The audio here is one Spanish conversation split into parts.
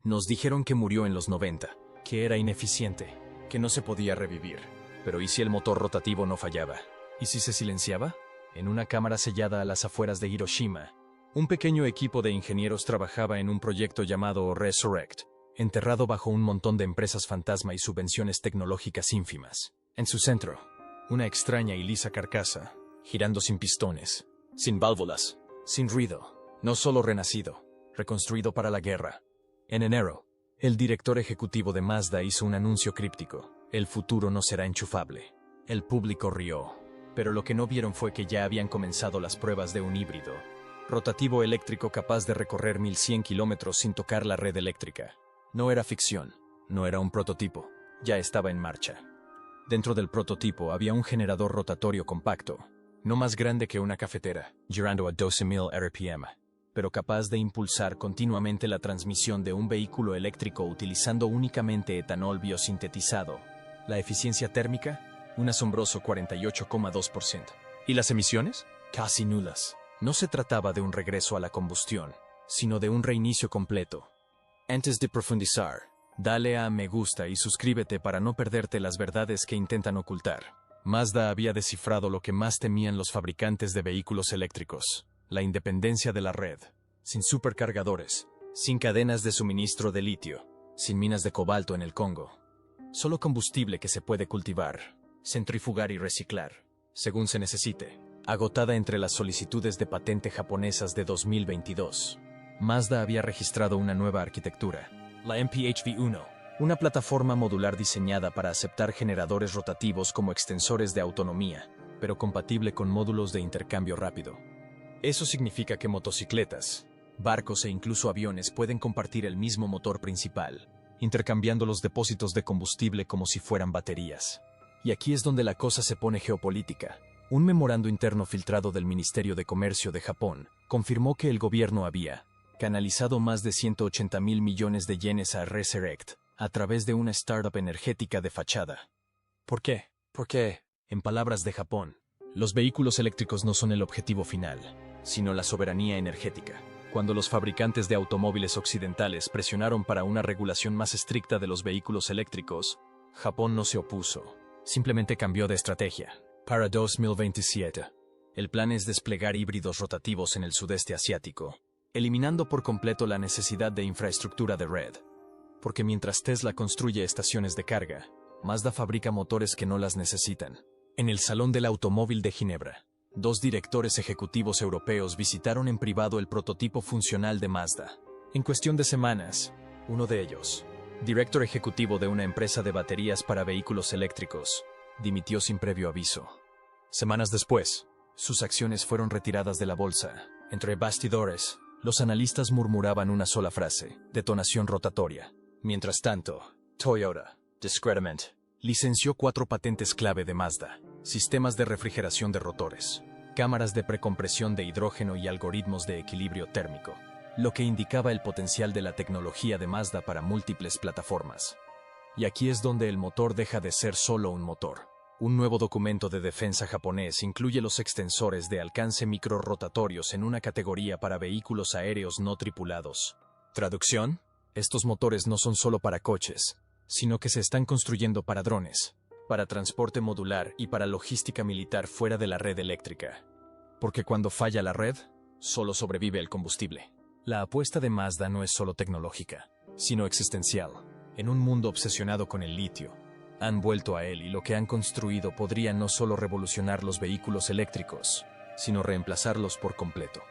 Nos dijeron que murió en los 90, que era ineficiente, que no se podía revivir. Pero ¿y si el motor rotativo no fallaba? ¿Y si se silenciaba? En una cámara sellada a las afueras de Hiroshima, un pequeño equipo de ingenieros trabajaba en un proyecto llamado Resurrect, enterrado bajo un montón de empresas fantasma y subvenciones tecnológicas ínfimas. En su centro, una extraña y lisa carcasa, girando sin pistones, sin válvulas, sin ruido, no solo renacido, reconstruido para la guerra. En enero, el director ejecutivo de Mazda hizo un anuncio críptico: el futuro no será enchufable. El público rió, pero lo que no vieron fue que ya habían comenzado las pruebas de un híbrido rotativo eléctrico capaz de recorrer 1100 kilómetros sin tocar la red eléctrica. No era ficción, no era un prototipo, ya estaba en marcha. Dentro del prototipo había un generador rotatorio compacto, no más grande que una cafetera, girando a 12.000 RPM, pero capaz de impulsar continuamente la transmisión de un vehículo eléctrico utilizando únicamente etanol biosintetizado. La eficiencia térmica, un asombroso 48,2%. ¿Y las emisiones? Casi nulas. No se trataba de un regreso a la combustión, sino de un reinicio completo. Antes de profundizar, dale a me gusta y suscríbete para no perderte las verdades que intentan ocultar. Mazda había descifrado lo que más temían los fabricantes de vehículos eléctricos: la independencia de la red. Sin supercargadores, sin cadenas de suministro de litio, sin minas de cobalto en el Congo. Solo combustible que se puede cultivar, centrifugar y reciclar, según se necesite. Agotada entre las solicitudes de patente japonesas de 2022, Mazda había registrado una nueva arquitectura, la MPHV-1, una plataforma modular diseñada para aceptar generadores rotativos como extensores de autonomía, pero compatible con módulos de intercambio rápido. Eso significa que motocicletas, barcos e incluso aviones pueden compartir el mismo motor principal, intercambiando los depósitos de combustible como si fueran baterías. Y aquí es donde la cosa se pone geopolítica. Un memorando interno filtrado del Ministerio de Comercio de Japón confirmó que el gobierno había canalizado más de 180.000 millones de yenes a Resurrect a través de una startup energética de fachada. ¿Por qué? Porque, en palabras de Japón, los vehículos eléctricos no son el objetivo final, sino la soberanía energética. Cuando los fabricantes de automóviles occidentales presionaron para una regulación más estricta de los vehículos eléctricos, Japón no se opuso, simplemente cambió de estrategia. Para 2027, el plan es desplegar híbridos rotativos en el sudeste asiático, eliminando por completo la necesidad de infraestructura de red. Porque mientras Tesla construye estaciones de carga, Mazda fabrica motores que no las necesitan. En el Salón del Automóvil de Ginebra, 2 directores ejecutivos europeos visitaron en privado el prototipo funcional de Mazda. En cuestión de semanas, uno de ellos, director ejecutivo de una empresa de baterías para vehículos eléctricos, dimitió sin previo aviso. Semanas después, sus acciones fueron retiradas de la bolsa. Entre bastidores, los analistas murmuraban una sola frase: detonación rotatoria. Mientras tanto, Toyota, discretamente, licenció 4 patentes clave de Mazda: sistemas de refrigeración de rotores, cámaras de precompresión de hidrógeno y algoritmos de equilibrio térmico, lo que indicaba el potencial de la tecnología de Mazda para múltiples plataformas. Y aquí es donde el motor deja de ser solo un motor. Un nuevo documento de defensa japonés incluye los extensores de alcance microrotatorios en una categoría para vehículos aéreos no tripulados. ¿Traducción? Estos motores no son solo para coches, sino que se están construyendo para drones, para transporte modular y para logística militar fuera de la red eléctrica. Porque cuando falla la red, solo sobrevive el combustible. La apuesta de Mazda no es solo tecnológica, sino existencial. En un mundo obsesionado con el litio, han vuelto a él y lo que han construido podría no solo revolucionar los vehículos eléctricos, sino reemplazarlos por completo.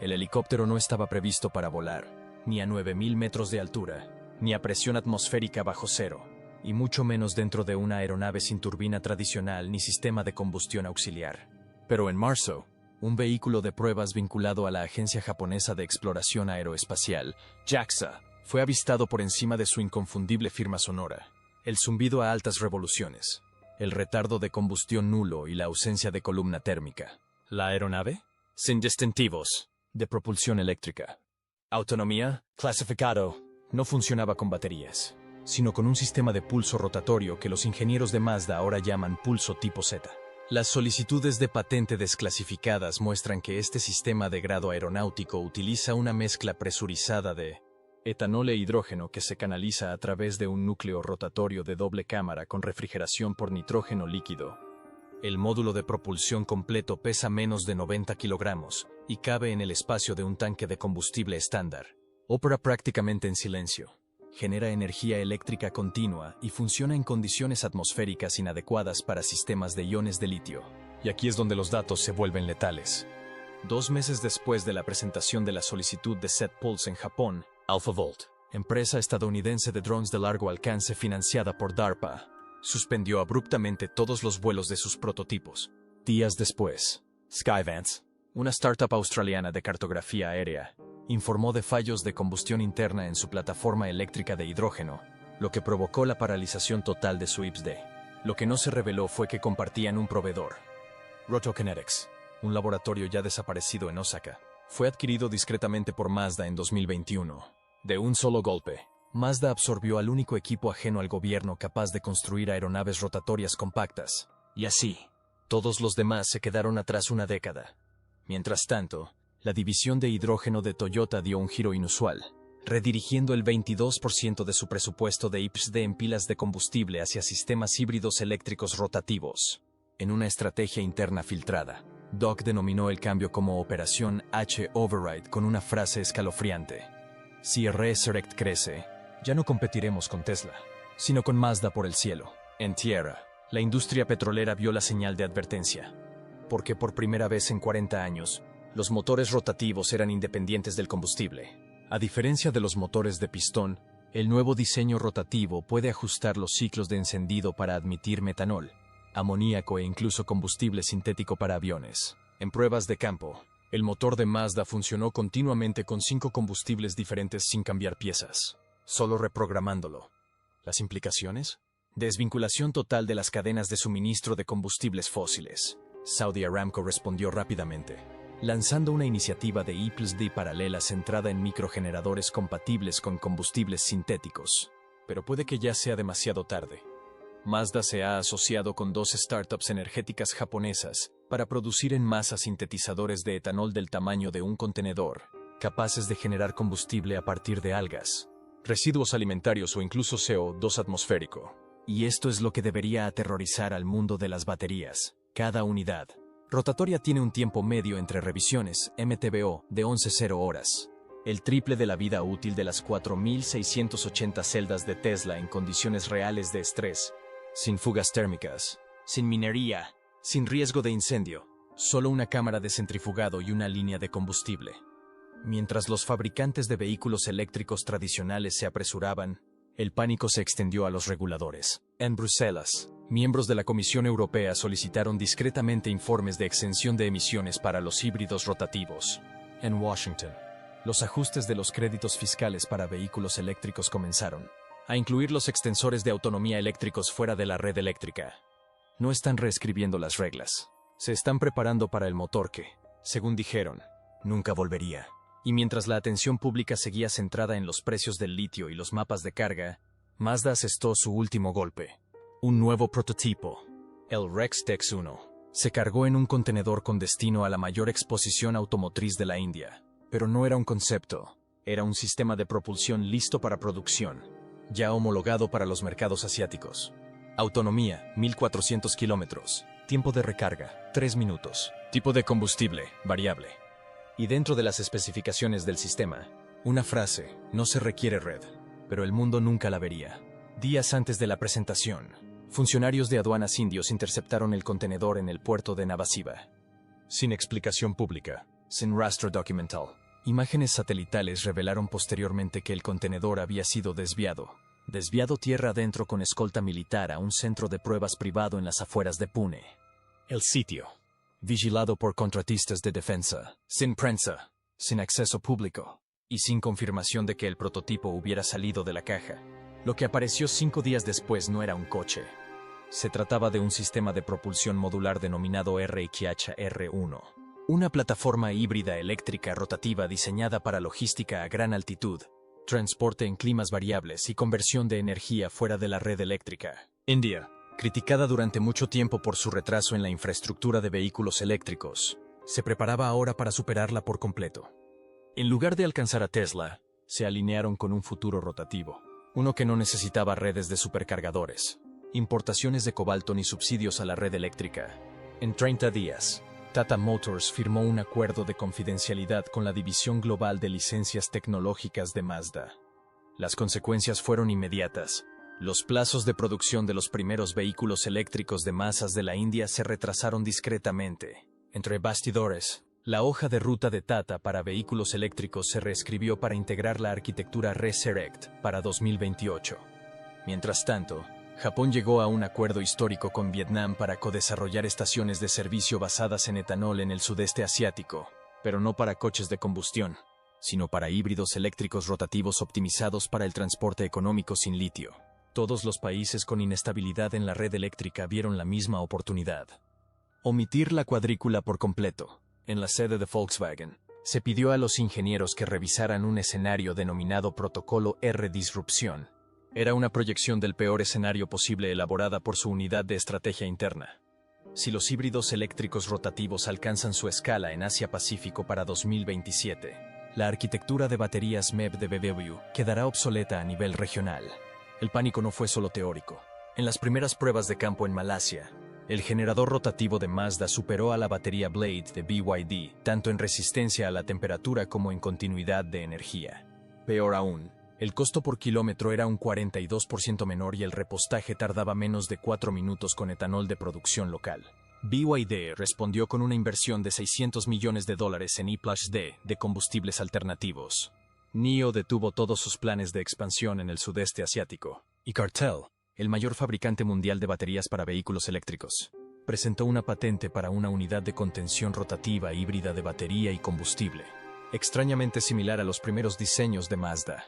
El helicóptero no estaba previsto para volar, ni a 9.000 metros de altura, ni a presión atmosférica bajo cero, y mucho menos dentro de una aeronave sin turbina tradicional ni sistema de combustión auxiliar. Pero en marzo, un vehículo de pruebas vinculado a la Agencia Japonesa de Exploración Aeroespacial, JAXA, fue avistado por encima de su inconfundible firma sonora. El zumbido a altas revoluciones, el retardo de combustión nulo y la ausencia de columna térmica. ¿La aeronave? Sin distintivos. De propulsión eléctrica. Autonomía, clasificado. No funcionaba con baterías, sino con un sistema de pulso rotatorio que los ingenieros de Mazda ahora llaman pulso tipo Z. Las solicitudes de patente desclasificadas muestran que este sistema de grado aeronáutico utiliza una mezcla presurizada de etanol e hidrógeno que se canaliza a través de un núcleo rotatorio de doble cámara con refrigeración por nitrógeno líquido. El módulo de propulsión completo pesa menos de 90 kilogramos y cabe en el espacio de un tanque de combustible estándar. Opera prácticamente en silencio. Genera energía eléctrica continua y funciona en condiciones atmosféricas inadecuadas para sistemas de iones de litio. Y aquí es donde los datos se vuelven letales. 2 meses después de la presentación de la solicitud de Jet Pulse en Japón, AlphaVolt, empresa estadounidense de drones de largo alcance financiada por DARPA, suspendió abruptamente todos los vuelos de sus prototipos. Días después, Skyvance, una startup australiana de cartografía aérea, informó de fallos de combustión interna en su plataforma eléctrica de hidrógeno, lo que provocó la paralización total de su IPSD. Lo que no se reveló fue que compartían un proveedor. Rotokinetics, un laboratorio ya desaparecido en Osaka, fue adquirido discretamente por Mazda en 2021. De un solo golpe, Mazda absorbió al único equipo ajeno al gobierno capaz de construir aeronaves rotatorias compactas. Y así, todos los demás se quedaron atrás una década. Mientras tanto, la división de hidrógeno de Toyota dio un giro inusual, redirigiendo el 22% de su presupuesto de IPSD en pilas de combustible hacia sistemas híbridos eléctricos rotativos. En una estrategia interna filtrada, Doc denominó el cambio como Operación H-Override con una frase escalofriante. Si Resurrect crece, ya no competiremos con Tesla, sino con Mazda por el cielo. En tierra, la industria petrolera vio la señal de advertencia, porque por primera vez en 40 años, los motores rotativos eran independientes del combustible. A diferencia de los motores de pistón, el nuevo diseño rotativo puede ajustar los ciclos de encendido para admitir metanol, amoníaco e incluso combustible sintético para aviones. En pruebas de campo, el motor de Mazda funcionó continuamente con 5 combustibles diferentes sin cambiar piezas, solo reprogramándolo. ¿Las implicaciones? Desvinculación total de las cadenas de suministro de combustibles fósiles. Saudi Aramco respondió rápidamente, lanzando una iniciativa de IPSD paralela centrada en microgeneradores compatibles con combustibles sintéticos. Pero puede que ya sea demasiado tarde. Mazda se ha asociado con 2 startups energéticas japonesas para producir en masa sintetizadores de etanol del tamaño de un contenedor, capaces de generar combustible a partir de algas, residuos alimentarios o incluso CO2 atmosférico. Y esto es lo que debería aterrorizar al mundo de las baterías. Cada unidad rotatoria tiene un tiempo medio entre revisiones, MTBO, de 11,0 horas. El triple de la vida útil de las 4.680 celdas de Tesla en condiciones reales de estrés, sin fugas térmicas, sin minería, sin riesgo de incendio, solo una cámara de centrifugado y una línea de combustible. Mientras los fabricantes de vehículos eléctricos tradicionales se apresuraban, el pánico se extendió a los reguladores. En Bruselas, miembros de la Comisión Europea solicitaron discretamente informes de exención de emisiones para los híbridos rotativos. En Washington, los ajustes de los créditos fiscales para vehículos eléctricos comenzaron a incluir los extensores de autonomía eléctricos fuera de la red eléctrica. No están reescribiendo las reglas. Se están preparando para el motor que, según dijeron, nunca volvería. Y mientras la atención pública seguía centrada en los precios del litio y los mapas de carga, Mazda asestó su último golpe. Un nuevo prototipo, el Rex-Tex 1, se cargó en un contenedor con destino a la mayor exposición automotriz de la India. Pero no era un concepto, era un sistema de propulsión listo para producción, ya homologado para los mercados asiáticos. Autonomía, 1.400 kilómetros. Tiempo de recarga, 3 minutos. Tipo de combustible, variable. Y dentro de las especificaciones del sistema, una frase, no se requiere red, pero el mundo nunca la vería. Días antes de la presentación, funcionarios de aduanas indios interceptaron el contenedor en el puerto de Navasiva. Sin explicación pública, sin rastro documental. Imágenes satelitales revelaron posteriormente que el contenedor había sido desviado tierra adentro con escolta militar a un centro de pruebas privado en las afueras de Pune. El sitio, vigilado por contratistas de defensa, sin prensa, sin acceso público, y sin confirmación de que el prototipo hubiera salido de la caja. Lo que apareció 5 días después no era un coche. Se trataba de un sistema de propulsión modular denominado RXH-R1. Una plataforma híbrida eléctrica rotativa diseñada para logística a gran altitud, transporte en climas variables y conversión de energía fuera de la red eléctrica. India, criticada durante mucho tiempo por su retraso en la infraestructura de vehículos eléctricos, se preparaba ahora para superarla por completo. En lugar de alcanzar a Tesla, se alinearon con un futuro rotativo, uno que no necesitaba redes de supercargadores, importaciones de cobalto ni subsidios a la red eléctrica. En 30 días, Tata Motors firmó un acuerdo de confidencialidad con la División Global de Licencias Tecnológicas de Mazda. Las consecuencias fueron inmediatas. Los plazos de producción de los primeros vehículos eléctricos de masas de la India se retrasaron discretamente. Entre bastidores, la hoja de ruta de Tata para vehículos eléctricos se reescribió para integrar la arquitectura Resurrect para 2028. Mientras tanto, Japón llegó a un acuerdo histórico con Vietnam para codesarrollar estaciones de servicio basadas en etanol en el sudeste asiático, pero no para coches de combustión, sino para híbridos eléctricos rotativos optimizados para el transporte económico sin litio. Todos los países con inestabilidad en la red eléctrica vieron la misma oportunidad. Omitir la cuadrícula por completo. En la sede de Volkswagen, se pidió a los ingenieros que revisaran un escenario denominado Protocolo R Disrupción. Era una proyección del peor escenario posible elaborada por su unidad de estrategia interna. Si los híbridos eléctricos rotativos alcanzan su escala en Asia-Pacífico para 2027, la arquitectura de baterías MEB de BMW quedará obsoleta a nivel regional. El pánico no fue solo teórico. En las primeras pruebas de campo en Malasia, el generador rotativo de Mazda superó a la batería Blade de BYD, tanto en resistencia a la temperatura como en continuidad de energía. Peor aún, el costo por kilómetro era un 42% menor y el repostaje tardaba menos de 4 minutos con etanol de producción local. BYD respondió con una inversión de $600 millones en E+D de combustibles alternativos. NIO detuvo todos sus planes de expansión en el sudeste asiático. Y Cartel, el mayor fabricante mundial de baterías para vehículos eléctricos, presentó una patente para una unidad de contención rotativa híbrida de batería y combustible, extrañamente similar a los primeros diseños de Mazda.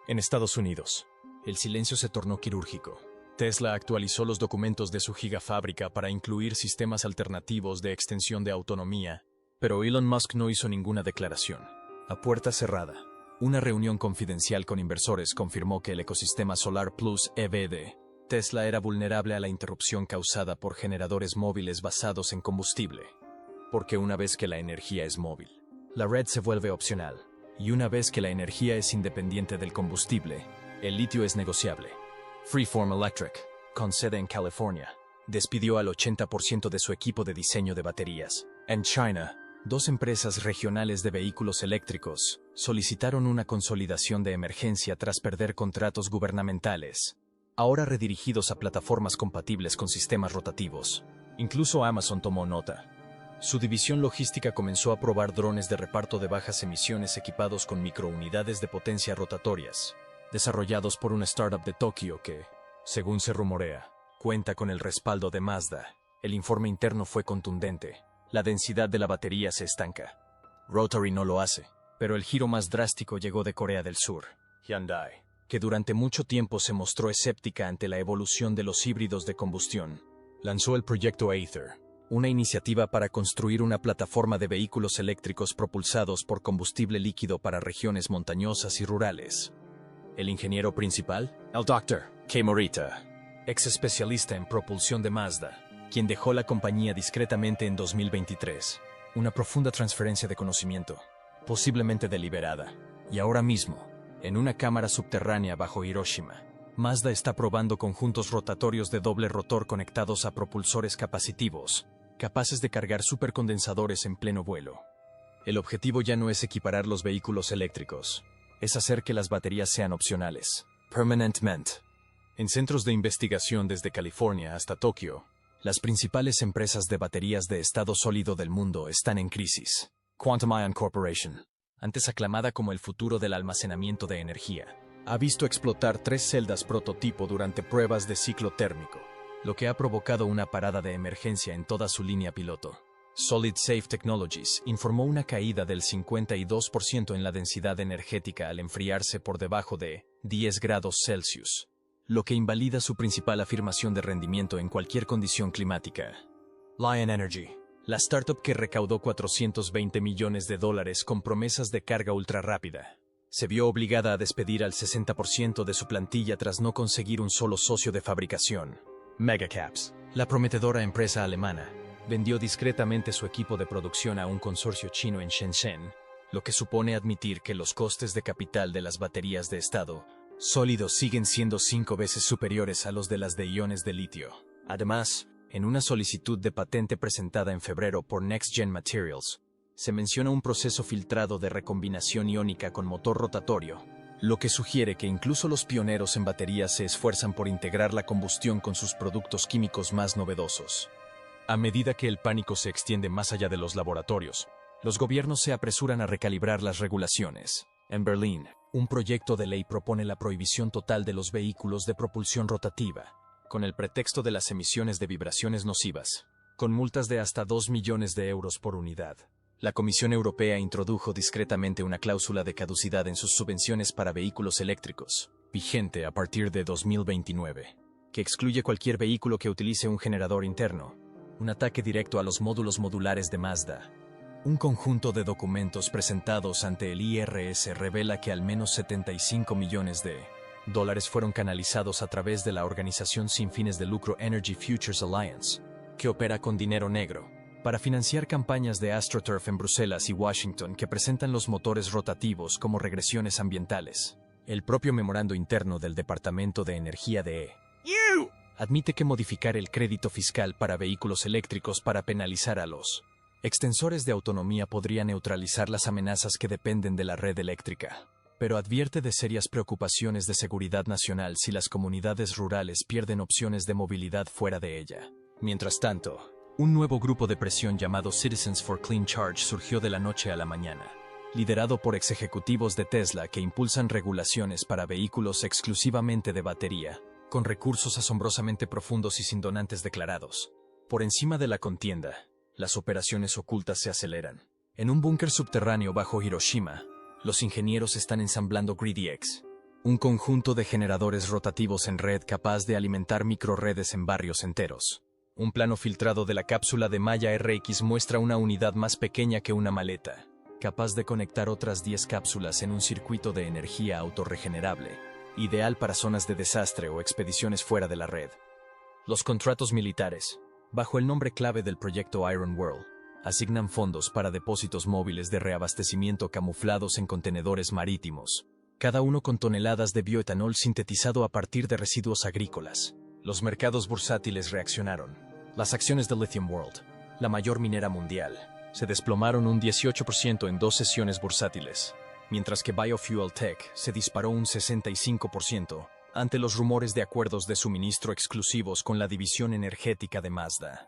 En Estados Unidos, el silencio se tornó quirúrgico. Tesla actualizó los documentos de su gigafábrica para incluir sistemas alternativos de extensión de autonomía, pero Elon Musk no hizo ninguna declaración. A puerta cerrada, una reunión confidencial con inversores confirmó que el ecosistema Solar Plus EV Tesla era vulnerable a la interrupción causada por generadores móviles basados en combustible. Porque una vez que la energía es móvil, la red se vuelve opcional, y una vez que la energía es independiente del combustible, el litio es negociable. Freeform Electric, con sede en California, despidió al 80% de su equipo de diseño de baterías. En China, 2 empresas regionales de vehículos eléctricos solicitaron una consolidación de emergencia tras perder contratos gubernamentales, ahora redirigidos a plataformas compatibles con sistemas rotativos. Incluso Amazon tomó nota. Su división logística comenzó a probar drones de reparto de bajas emisiones equipados con microunidades de potencia rotatorias, desarrollados por una startup de Tokio que, según se rumorea, cuenta con el respaldo de Mazda. El informe interno fue contundente. La densidad de la batería se estanca. Rotary no lo hace, pero el giro más drástico llegó de Corea del Sur, Hyundai, que durante mucho tiempo se mostró escéptica ante la evolución de los híbridos de combustión. Lanzó el proyecto Aether, una iniciativa para construir una plataforma de vehículos eléctricos propulsados por combustible líquido para regiones montañosas y rurales. El ingeniero principal, el Dr. Kei Morita, ex especialista en propulsión de Mazda, quien dejó la compañía discretamente en 2023. Una profunda transferencia de conocimiento, posiblemente deliberada. Y ahora mismo, en una cámara subterránea bajo Hiroshima, Mazda está probando conjuntos rotatorios de doble rotor conectados a propulsores capacitivos, capaces de cargar supercondensadores en pleno vuelo. El objetivo ya no es equiparar los vehículos eléctricos, es hacer que las baterías sean opcionales, permanentemente. En centros de investigación desde California hasta Tokio, las principales empresas de baterías de estado sólido del mundo están en crisis. Quantum Ion Corporation, antes aclamada como el futuro del almacenamiento de energía, ha visto explotar 3 celdas prototipo durante pruebas de ciclo térmico, lo que ha provocado una parada de emergencia en toda su línea piloto. Solid Safe Technologies informó una caída del 52% en la densidad energética al enfriarse por debajo de 10 grados Celsius, lo que invalida su principal afirmación de rendimiento en cualquier condición climática. Lion Energy, la startup que recaudó $420 millones con promesas de carga ultrarrápida, se vio obligada a despedir al 60% de su plantilla tras no conseguir un solo socio de fabricación. Megacaps, la prometedora empresa alemana, vendió discretamente su equipo de producción a un consorcio chino en Shenzhen, lo que supone admitir que los costes de capital de las baterías de estado sólido siguen siendo 5 veces superiores a los de las de iones de litio. Además, en una solicitud de patente presentada en febrero por Next Gen Materials, se menciona un proceso filtrado de recombinación iónica con motor rotatorio, lo que sugiere que incluso los pioneros en baterías se esfuerzan por integrar la combustión con sus productos químicos más novedosos. A medida que el pánico se extiende más allá de los laboratorios, los gobiernos se apresuran a recalibrar las regulaciones. En Berlín, un proyecto de ley propone la prohibición total de los vehículos de propulsión rotativa, con el pretexto de las emisiones de vibraciones nocivas, con multas de hasta 2 millones de euros por unidad. La Comisión Europea introdujo discretamente una cláusula de caducidad en sus subvenciones para vehículos eléctricos, vigente a partir de 2029, que excluye cualquier vehículo que utilice un generador interno, un ataque directo a los módulos modulares de Mazda. Un conjunto de documentos presentados ante el IRS revela que al menos 75 millones de dólares fueron canalizados a través de la organización sin fines de lucro Energy Futures Alliance, que opera con dinero negro, para financiar campañas de AstroTurf en Bruselas y Washington que presentan los motores rotativos como regresiones ambientales. El propio memorando interno del Departamento de Energía de EU admite que modificar el crédito fiscal para vehículos eléctricos para penalizar a los extensores de autonomía podría neutralizar las amenazas que dependen de la red eléctrica, pero advierte de serias preocupaciones de seguridad nacional si las comunidades rurales pierden opciones de movilidad fuera de ella. Mientras tanto, un nuevo grupo de presión llamado Citizens for Clean Charge surgió de la noche a la mañana, liderado por ex ejecutivos de Tesla que impulsan regulaciones para vehículos exclusivamente de batería, con recursos asombrosamente profundos y sin donantes declarados. Por encima de la contienda, las operaciones ocultas se aceleran. En un búnker subterráneo bajo Hiroshima, los ingenieros están ensamblando GridEx, un conjunto de generadores rotativos en red capaz de alimentar microredes en barrios enteros. Un plano filtrado de la cápsula de Maya RX muestra una unidad más pequeña que una maleta, capaz de conectar otras 10 cápsulas en un circuito de energía autorregenerable, ideal para zonas de desastre o expediciones fuera de la red. Los contratos militares, bajo el nombre clave del proyecto Iron World, asignan fondos para depósitos móviles de reabastecimiento camuflados en contenedores marítimos, cada uno con toneladas de bioetanol sintetizado a partir de residuos agrícolas. Los mercados bursátiles reaccionaron. Las acciones de Lithium World, la mayor minera mundial, se desplomaron un 18% en 2 sesiones bursátiles, mientras que Biofuel Tech se disparó un 65% ante los rumores de acuerdos de suministro exclusivos con la división energética de Mazda.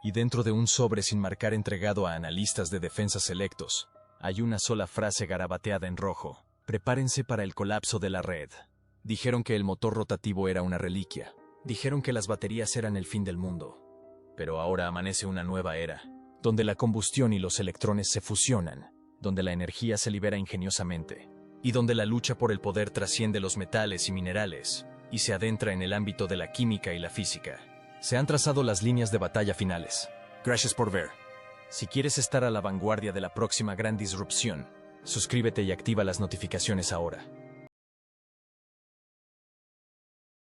Y dentro de un sobre sin marcar entregado a analistas de defensa selectos, hay una sola frase garabateada en rojo: prepárense para el colapso de la red. Dijeron que el motor rotativo era una reliquia. Dijeron que las baterías eran el fin del mundo. Pero ahora amanece una nueva era, donde la combustión y los electrones se fusionan, donde la energía se libera ingeniosamente, y donde la lucha por el poder trasciende los metales y minerales, y se adentra en el ámbito de la química y la física. Se han trazado las líneas de batalla finales. Gracias por ver. Si quieres estar a la vanguardia de la próxima gran disrupción, suscríbete y activa las notificaciones ahora.